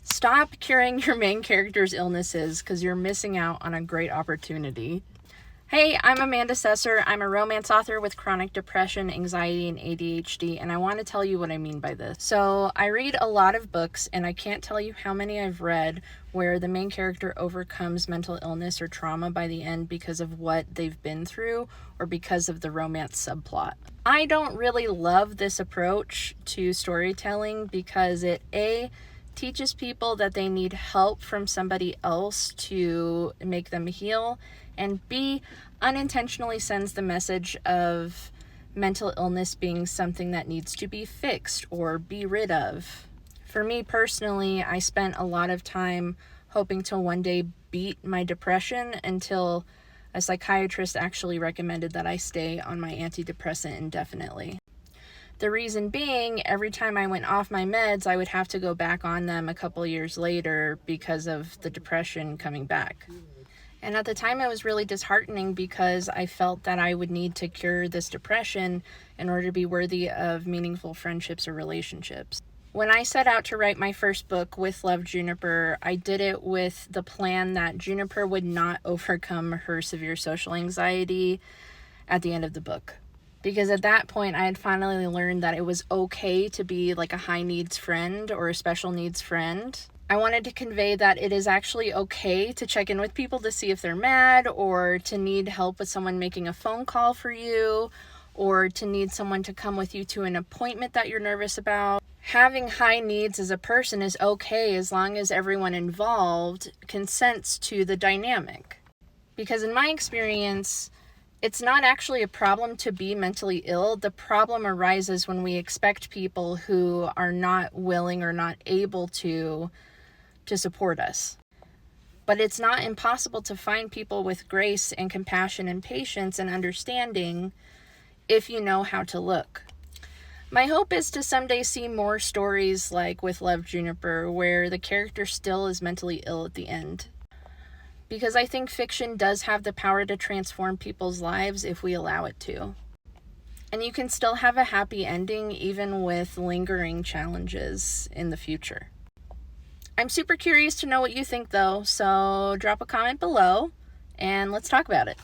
Stop curing your main character's illnesses because you're missing out on a great opportunity. Hey, I'm Amanda Sesser. I'm a romance author with chronic depression, anxiety, and ADHD, and I want to tell you what I mean by this. So, I read a lot of books, and I can't tell you how many I've read where the main character overcomes mental illness or trauma by the end because of what they've been through or because of the romance subplot. I don't really love this approach to storytelling because it teaches people that they need help from somebody else to make them heal, and B, unintentionally sends the message of mental illness being something that needs to be fixed or be rid of. For me personally, I spent a lot of time hoping to one day beat my depression until a psychiatrist actually recommended that I stay on my antidepressant indefinitely. The reason being, every time I went off my meds, I would have to go back on them a couple years later because of the depression coming back. And at the time, it was really disheartening because I felt that I would need to cure this depression in order to be worthy of meaningful friendships or relationships. When I set out to write my first book, With Love, Juniper, I did it with the plan that Juniper would not overcome her severe social anxiety at the end of the book. Because at that point, I had finally learned that it was okay to be like a high needs friend or a special needs friend. I wanted to convey that it is actually okay to check in with people to see if they're mad, or to need help with someone making a phone call for you, or to need someone to come with you to an appointment that you're nervous about. Having high needs as a person is okay as long as everyone involved consents to the dynamic. Because in my experience, it's not actually a problem to be mentally ill. The problem arises when we expect people who are not willing or not able to support us. But it's not impossible to find people with grace and compassion and patience and understanding if you know how to look. My hope is to someday see more stories like With Love, Juniper, where the character still is mentally ill at the end. Because I think fiction does have the power to transform people's lives if we allow it to. And you can still have a happy ending even with lingering challenges in the future. I'm super curious to know what you think though, so drop a comment below and let's talk about it.